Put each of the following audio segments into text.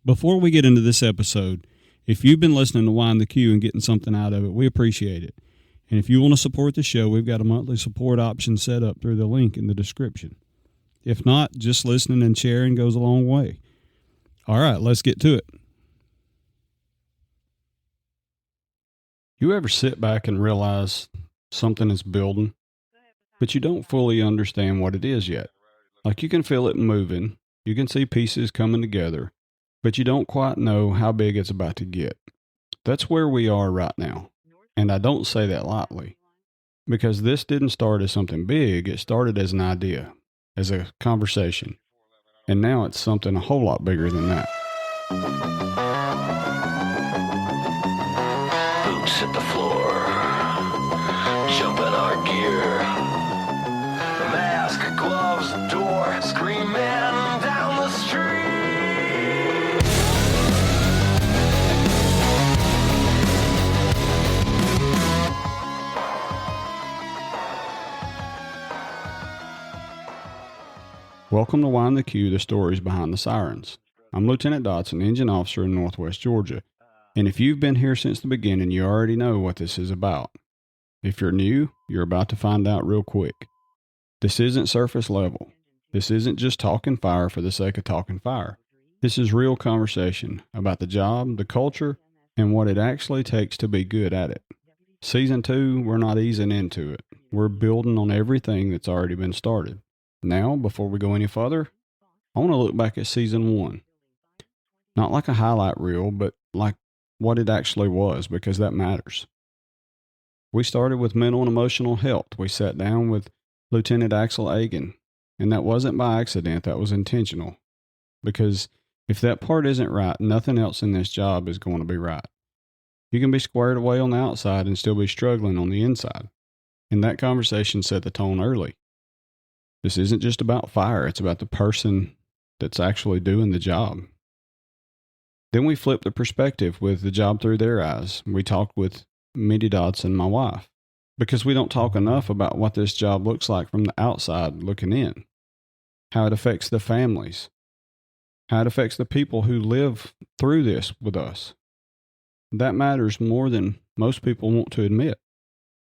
Before we get into this episode, if you've been listening to Wind the Q and getting something out of it, we appreciate it. And if you want to support the show, we've got a monthly support option set up through the link in the description. If not, just listening and sharing goes a long way. All right, let's get to it. You ever sit back and realize something is building, but you don't fully understand what it is yet? Like you can feel it moving, you can see pieces coming together, but you don't quite know how big it's about to get. That's where we are right now. And I don't say that lightly, because this didn't start as something big. It started as an idea, as a conversation. And now it's something a whole lot bigger than that. Boots hit the floor. Jump in our gear. Mask, gloves, door. Screaming down the street. Welcome to Wind the Q, the Stories Behind the Sirens. I'm Lieutenant Dodson, Engine Officer in Northwest Georgia. And if you've been here since the beginning, you already know what this is about. If you're new, you're about to find out real quick. This isn't surface level. This isn't just talking fire for the sake of talking fire. This is real conversation about the job, the culture, and what it actually takes to be good at it. Season 2, we're not easing into it. We're building on everything that's already been started. Now, before we go any further, I want to look back at Season 1. Not like a highlight reel, but like what it actually was, because that matters. We started with mental and emotional health. We sat down with Lieutenant Axel Agan, and that wasn't by accident, that was intentional. Because if that part isn't right, nothing else in this job is going to be right. You can be squared away on the outside and still be struggling on the inside. And that conversation set the tone early. This isn't just about fire, it's about the person that's actually doing the job. Then we flipped the perspective with the job through their eyes. We talked with Mindy Dodson, my wife, because we don't talk enough about what this job looks like from the outside looking in, how it affects the families, how it affects the people who live through this with us. That matters more than most people want to admit.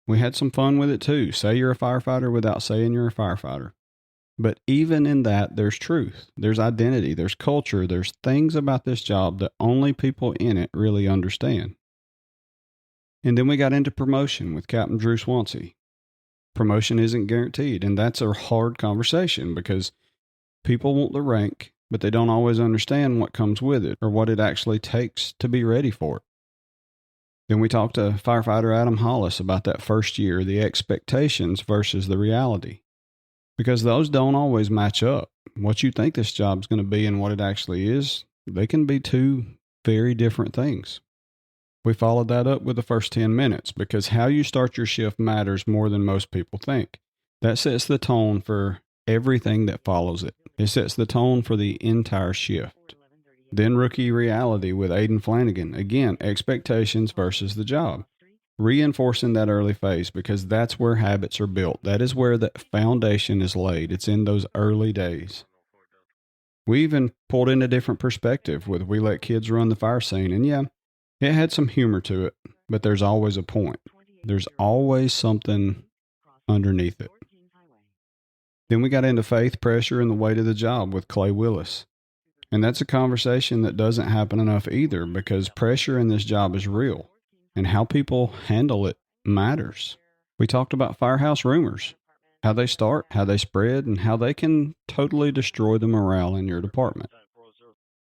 We had some fun with it too. Say you're a firefighter without saying you're a firefighter. But even in that, there's truth, there's identity, there's culture, there's things about this job that only people in it really understand. And then we got into promotion with Captain Drew Swansea. Promotion isn't guaranteed, and that's a hard conversation because people want the rank, but they don't always understand what comes with it or what it actually takes to be ready for it. Then we talked to firefighter Adam Hollis about that first year, the expectations versus the reality. Because those don't always match up. What you think this job's going to be and what it actually is, they can be two very different things. We followed that up with the first 10 minutes because how you start your shift matters more than most people think. That sets the tone for everything that follows it. It sets the tone for the entire shift. Then rookie reality with Aiden Flanagan. Again, expectations versus the job. Reinforcing that early phase because that's where habits are built. That is where the foundation is laid. It's in those early days. We even pulled in a different perspective with we let kids run the fire scene. And yeah, it had some humor to it, but there's always a point. There's always something underneath it. Then we got into faith, pressure, and the weight of the job with Clay Willis. And that's a conversation that doesn't happen enough either because pressure in this job is real. And how people handle it matters. We talked about firehouse rumors, how they start, how they spread, and how they can totally destroy the morale in your department.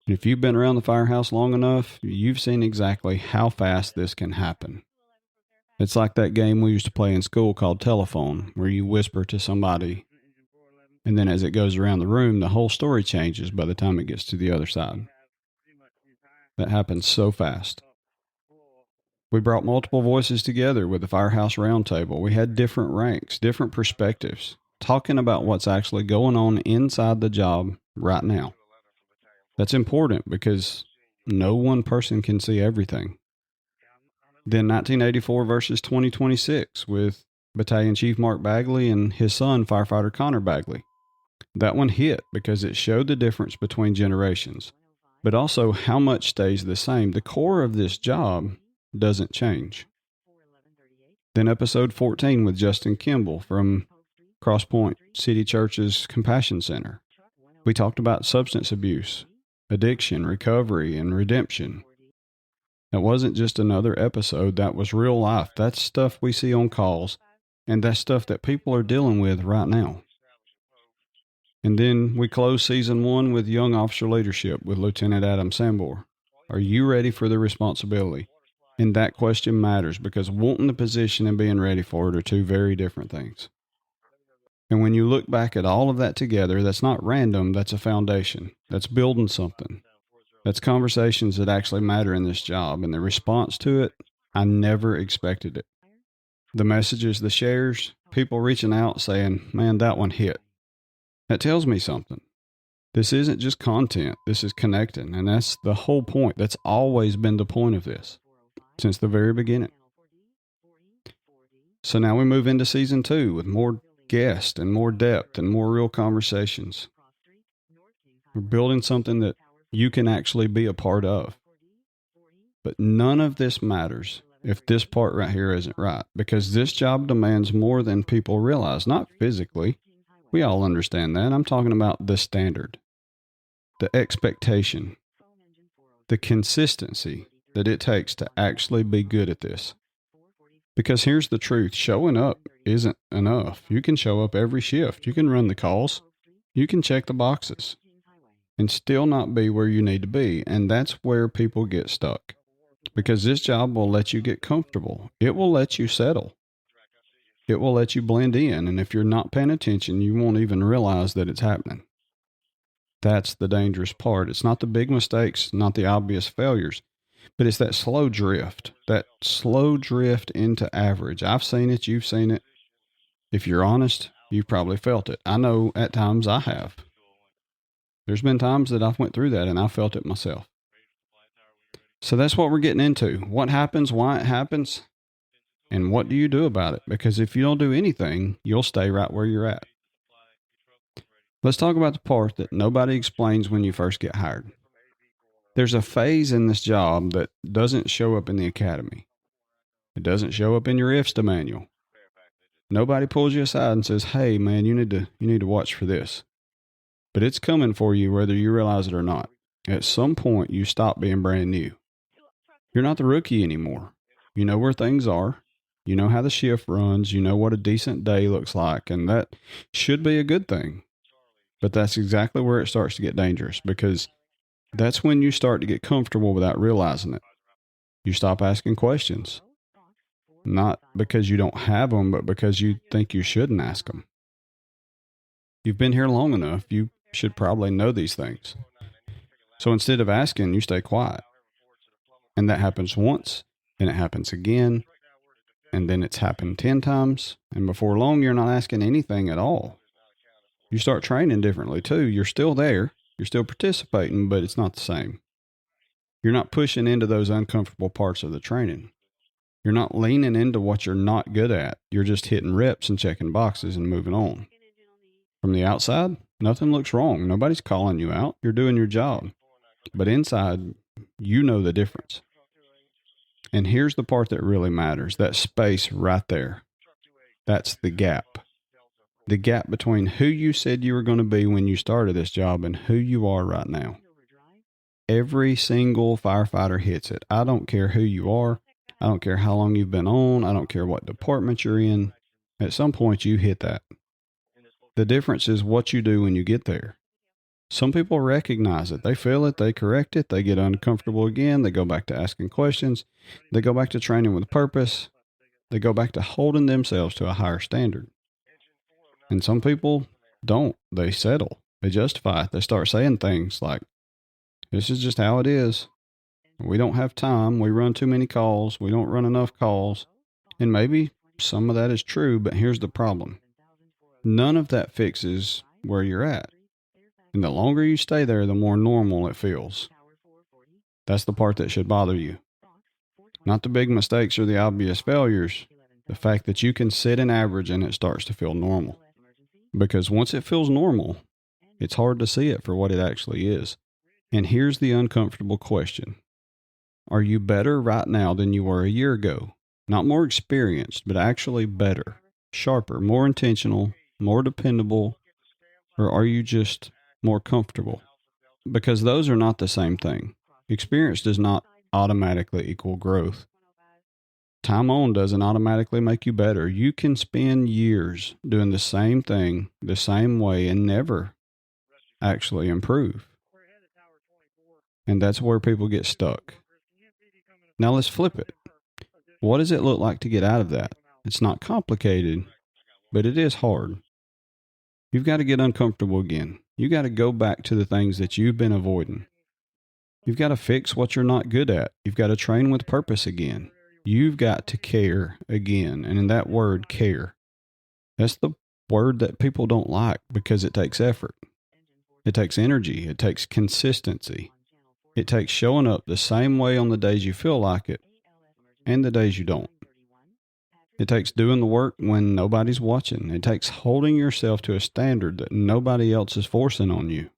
And if you've been around the firehouse long enough, you've seen exactly how fast this can happen. It's like that game we used to play in school called telephone, where you whisper to somebody, and then as it goes around the room, the whole story changes by the time it gets to the other side. That happens so fast. We brought multiple voices together with the Firehouse Roundtable. We had different ranks, different perspectives, talking about what's actually going on inside the job right now. That's important because no one person can see everything. Then 1984 versus 2026 with Battalion Chief Mark Bagley and his son, Firefighter Connor Bagley. That one hit because it showed the difference between generations. but also how much stays the same. The core of this job doesn't change. Then episode 14 with Justin Kimball from Crosspoint City Church's Compassion Center. We talked about substance abuse, addiction, recovery, and redemption. That wasn't just another episode. That was real life. That's stuff we see on calls, and that's stuff that people are dealing with right now. And then we close season 1 with young officer leadership with Lieutenant Adam Sambor. Are you ready for the responsibility? And that question matters because wanting the position and being ready for it are two very different things. And when you look back at all of that together, that's not random, that's a foundation. That's building something. That's conversations that actually matter in this job. And the response to it, I never expected it. The messages, the shares, people reaching out saying, man, that one hit. That tells me something. This isn't just content. This is connecting. And that's the whole point. That's always been the point of this since the very beginning. So now we move into season 2 with more guests and more depth and more real conversations. We're building something that you can actually be a part of. But none of this matters if this part right here isn't right, because this job demands more than people realize, not physically. We all understand that. I'm talking about the standard, the expectation, the consistency that it takes to actually be good at this. Because here's the truth, showing up isn't enough. You can show up every shift. You can run the calls. You can check the boxes and still not be where you need to be. And that's where people get stuck. Because this job will let you get comfortable. It will let you settle. It will let you blend in. And if you're not paying attention, you won't even realize that it's happening. That's the dangerous part. It's not the big mistakes, not the obvious failures, but it's that slow drift into average. I've seen it. You've seen it. If you're honest, you've probably felt it. I know at times I have. There's been times that I've went through that and I felt it myself. So that's what we're getting into. What happens, why it happens, and what do you do about it? Because if you don't do anything, you'll stay right where you're at. Let's talk about the part that nobody explains when you first get hired. There's a phase in this job that doesn't show up in the academy. It doesn't show up in your IFSTA manual. Nobody pulls you aside and says, hey, man, you need to watch for this. But it's coming for you whether you realize it or not. At some point, you stop being brand new. You're not the rookie anymore. You know where things are. You know how the shift runs. You know what a decent day looks like. And that should be a good thing. But that's exactly where it starts to get dangerous, because that's when you start to get comfortable without realizing it. You stop asking questions. Not because you don't have them, but because you think you shouldn't ask them. You've been here long enough. You should probably know these things. So instead of asking, you stay quiet. And that happens once, and it happens again, and then it's happened 10 times, and before long, you're not asking anything at all. You start training differently too. You're still there. You're still participating, but it's not the same. You're not pushing into those uncomfortable parts of the training. You're not leaning into what you're not good at. You're just hitting reps and checking boxes and moving on. From the outside, nothing looks wrong. Nobody's calling you out. You're doing your job. But inside, you know the difference. And here's the part that really matters. That space right there. That's the gap. The gap between who you said you were going to be when you started this job and who you are right now. Every single firefighter hits it. I don't care who you are. I don't care how long you've been on. I don't care what department you're in. At some point, you hit that. The difference is what you do when you get there. Some people recognize it. They feel it. They correct it. They get uncomfortable again. They go back to asking questions. They go back to training with purpose. They go back to holding themselves to a higher standard. And some people don't. They settle. They justify it. They start saying things like, this is just how it is. We don't have time. We run too many calls. We don't run enough calls. And maybe some of that is true, but here's the problem. None of that fixes where you're at. And the longer you stay there, the more normal it feels. That's the part that should bother you. Not the big mistakes or the obvious failures. The fact that you can sit and average and it starts to feel normal. Because once it feels normal, it's hard to see it for what it actually is. And here's the uncomfortable question. Are you better right now than you were a year ago? Not more experienced, but actually better, sharper, more intentional, more dependable, or are you just more comfortable? Because those are not the same thing. Experience does not automatically equal growth. Time on doesn't automatically make you better. You can spend years doing the same thing the same way and never actually improve. And that's where people get stuck. Now let's flip it. What does it look like to get out of that? It's not complicated, but it is hard. You've got to get uncomfortable again. You got to go back to the things that you've been avoiding. You've got to fix what you're not good at. You've got to train with purpose again. You've got to care again. And in that word, care, that's the word that people don't like because it takes effort. It takes energy. It takes consistency. It takes showing up the same way on the days you feel like it and the days you don't. It takes doing the work when nobody's watching. It takes holding yourself to a standard that nobody else is forcing on you.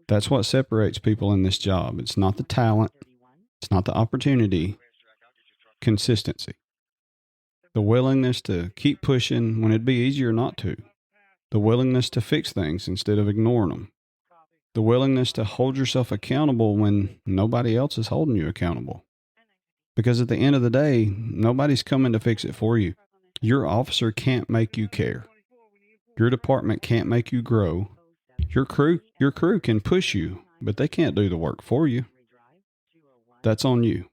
That's what separates people in this job. It's not the talent. It's not the opportunity. Consistency. The willingness to keep pushing when it'd be easier not to. The willingness to fix things instead of ignoring them. The willingness to hold yourself accountable when nobody else is holding you accountable. Because at the end of the day, nobody's coming to fix it for you. Your officer can't make you care. Your department can't make you grow. Your crew can push you, but they can't do the work for you. That's on you.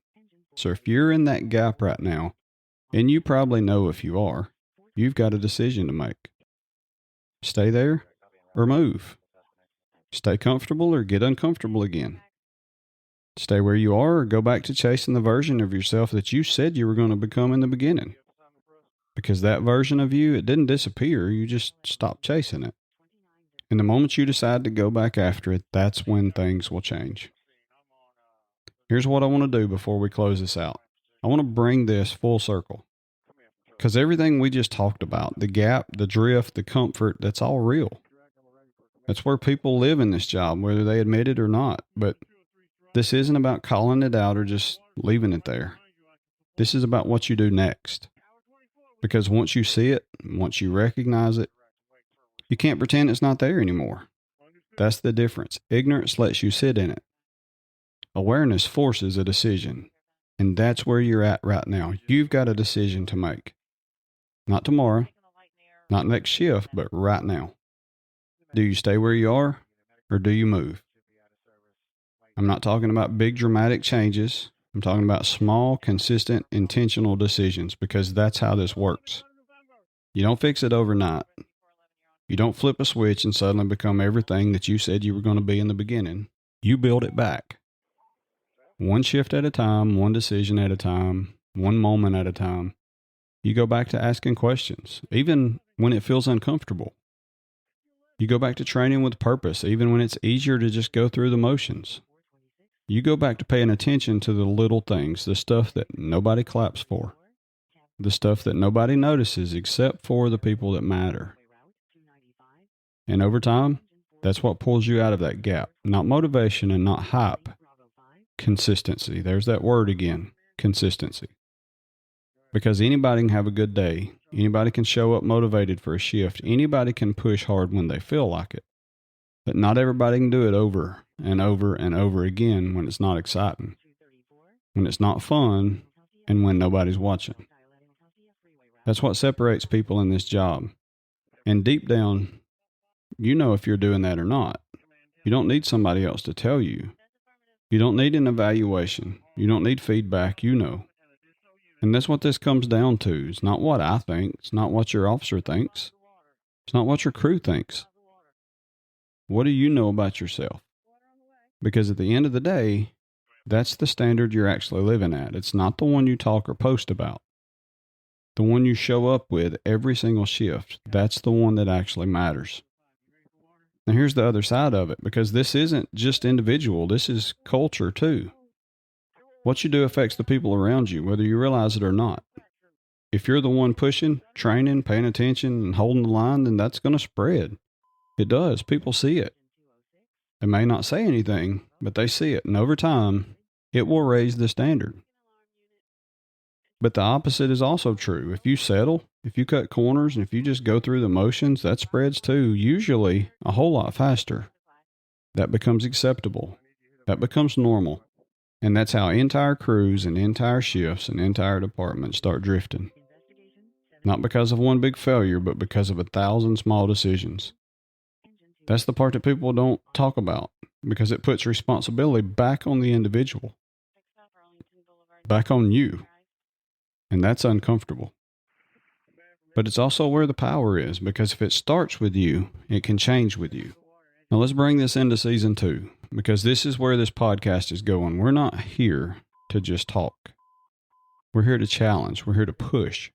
So if you're in that gap right now, and you probably know if you are, you've got a decision to make. Stay there or move. Stay comfortable or get uncomfortable again. Stay where you are or go back to chasing the version of yourself that you said you were going to become in the beginning. Because that version of you, it didn't disappear. You just stopped chasing it. And the moment you decide to go back after it, that's when things will change. Here's what I want to do before we close this out. I want to bring this full circle. Because everything we just talked about, the gap, the drift, the comfort, that's all real. That's where people live in this job, whether they admit it or not. But this isn't about calling it out or just leaving it there. This is about what you do next. Because once you see it, once you recognize it, you can't pretend it's not there anymore. That's the difference. Ignorance lets you sit in it. Awareness forces a decision. And that's where you're at right now. You've got a decision to make. Not tomorrow, not next shift, but right now. Do you stay where you are or do you move? I'm not talking about big dramatic changes. I'm talking about small, consistent, intentional decisions because that's how this works. You don't fix it overnight. You don't flip a switch and suddenly become everything that you said you were going to be in the beginning. You build it back. One shift at a time, one decision at a time, one moment at a time. You go back to asking questions, even when it feels uncomfortable. You go back to training with purpose, even when it's easier to just go through the motions. You go back to paying attention to the little things, the stuff that nobody claps for, the stuff that nobody notices except for the people that matter. And over time, that's what pulls you out of that gap. Not motivation and not hype. Consistency. There's that word again. Consistency. Because anybody can have a good day. Anybody can show up motivated for a shift. Anybody can push hard when they feel like it. But not everybody can do it over and over and over again when it's not exciting, when it's not fun, and when nobody's watching. That's what separates people in this job. And deep down, you know if you're doing that or not. You don't need somebody else to tell you. You don't need an evaluation. You don't need feedback. You know. And that's what this comes down to. It's not what I think. It's not what your officer thinks. It's not what your crew thinks. What do you know about yourself? Because at the end of the day, that's the standard you're actually living at. It's not the one you talk or post about. The one you show up with every single shift. That's the one that actually matters. Now here's the other side of it, because this isn't just individual. This is culture too. What you do affects the people around you, whether you realize it or not. If you're the one pushing, training, paying attention, and holding the line, then that's going to spread. It does. People see it. They may not say anything, but they see it. And over time, it will raise the standard. But the opposite is also true. If you settle, if you cut corners, and if you just go through the motions, that spreads too, usually a whole lot faster. That becomes acceptable. That becomes normal. And that's how entire crews and entire shifts and entire departments start drifting. Not because of one big failure, but because of 1,000 small decisions. That's the part that people don't talk about, because it puts responsibility back on the individual, back on you. And that's uncomfortable. But it's also where the power is, because if it starts with you, it can change with you. Now let's bring this into season 2, because this is where this podcast is going. We're not here to just talk. We're here to challenge. We're here to push.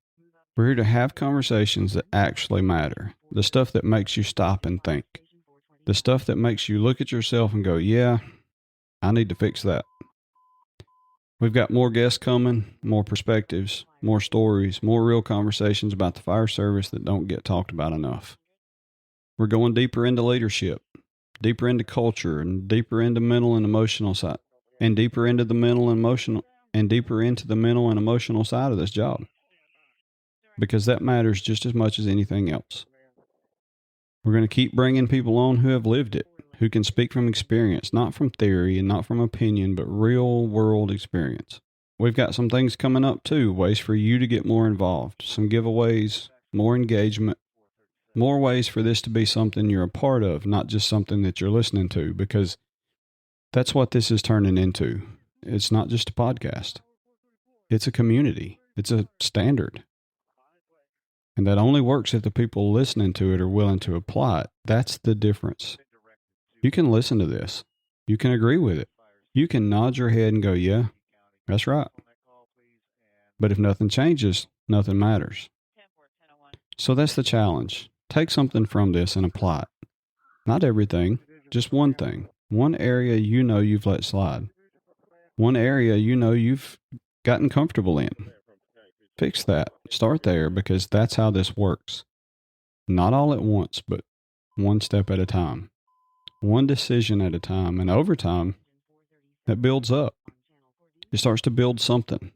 We're here to have conversations that actually matter. The stuff that makes you stop and think. The stuff that makes you look at yourself and go, yeah, I need to fix that. We've got more guests coming, more perspectives, more stories, more real conversations about the fire service that don't get talked about enough. We're going deeper into leadership, deeper into culture, and deeper into mental and emotional side, and deeper into the mental and emotional, and deeper into the mental and emotional side of this job. Because that matters just as much as anything else. We're going to keep bringing people on who have lived it, who can speak from experience, not from theory and not from opinion, but real world experience. We've got some things coming up too, ways for you to get more involved, some giveaways, more engagement, more ways for this to be something you're a part of, not just something that you're listening to, because that's what this is turning into. It's not just a podcast. It's a community. It's a standard. And that only works if the people listening to it are willing to apply it. That's the difference. You can listen to this. You can agree with it. You can nod your head and go, yeah, that's right. But if nothing changes, nothing matters. So that's the challenge. Take something from this and apply it. Not everything, just one thing. One area you know you've let slide. One area you know you've gotten comfortable in. Fix that. Start there, because that's how this works. Not all at once, but one step at a time. One decision at a time. And over time, that builds up. It starts to build something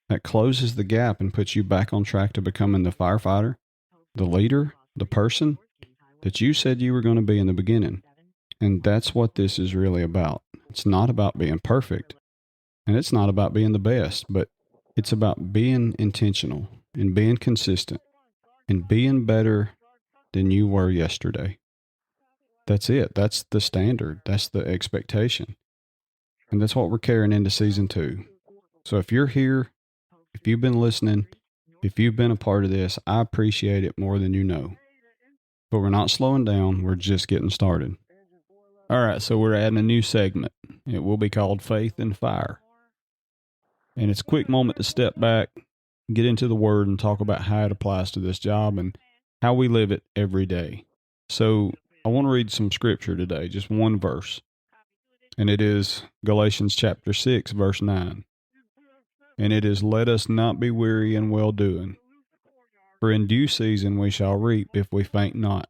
that closes the gap and puts you back on track to becoming the firefighter, the leader, the person that you said you were going to be in the beginning. And that's what this is really about. It's not about being perfect, and it's not about being the best, but it's about being intentional and being consistent and being better than you were yesterday. That's it. That's the standard. That's the expectation. And that's what we're carrying into season 2. So if you're here, if you've been listening, if you've been a part of this, I appreciate it more than you know. But we're not slowing down. We're just getting started. All right, so we're adding a new segment. It will be called Faith and Fire. And it's a quick moment to step back, get into the Word, and talk about how it applies to this job and how we live it every day. So I want to read some scripture today, just one verse. And it is Galatians chapter 6, verse 9. And it is, let us not be weary in well-doing, for in due season we shall reap if we faint not.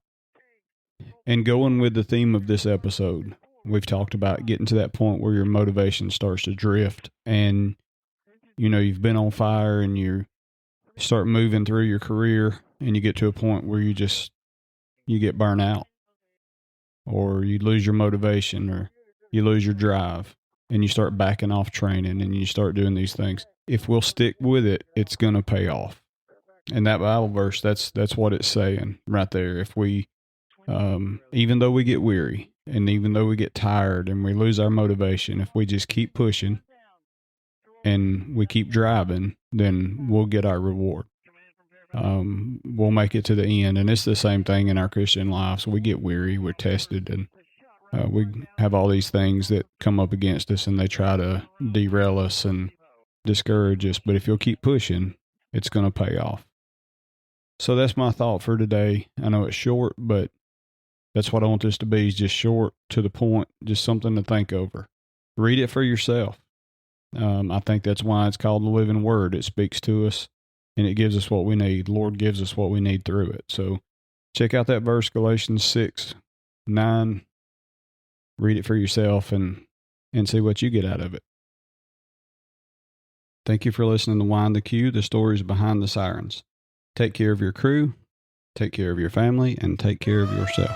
And going with the theme of this episode, we've talked about getting to that point where your motivation starts to drift, and you know, you've been on fire and you start moving through your career and you get to a point where you get burnt out, or you lose your motivation, or you lose your drive, and you start backing off training and you start doing these things. If we'll stick with it, it's going to pay off. And that Bible verse, that's what it's saying right there. If we, even though we get weary and even though we get tired and we lose our motivation, if we just keep pushing and we keep driving, then we'll get our reward. We'll make it to the end. And it's the same thing in our Christian lives. We get weary, we're tested, and we have all these things that come up against us, and they try to derail us and discourage us. But if you'll keep pushing, it's going to pay off. So that's my thought for today. I know it's short, but that's what I want this to be, is just short, to the point, just something to think over. Read it for yourself. I think that's why it's called the living word. It speaks to us and it gives us what we need. The Lord gives us what we need through it. So check out that verse, Galatians 6:9. read it for yourself and see what you get out of it. Thank you for listening to Wind the Q, the stories behind the sirens. Take care of your crew, take care of your family, and take care of yourself.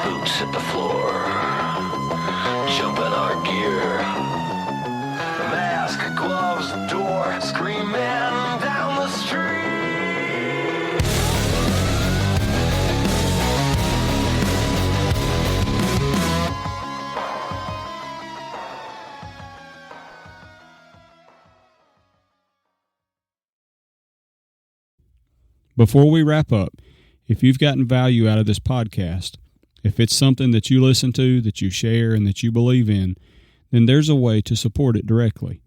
Boots hit the floor, jump in our gear. Mask, gloves, door, screaming down the street. Before we wrap up, if you've gotten value out of this podcast, if it's something that you listen to, that you share, and that you believe in, then there's a way to support it directly.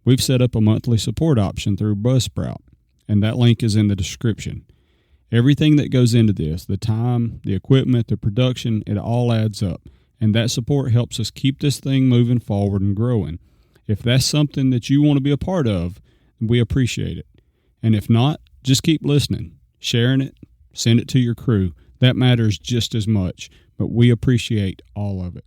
We've set up a monthly support option through Buzzsprout, and that link is in the description. Everything that goes into this, the time, the equipment, the production, it all adds up, and that support helps us keep this thing moving forward and growing. If that's something that you want to be a part of, we appreciate it. And if not, just keep listening, sharing it, send it to your crew. That matters just as much, but we appreciate all of it.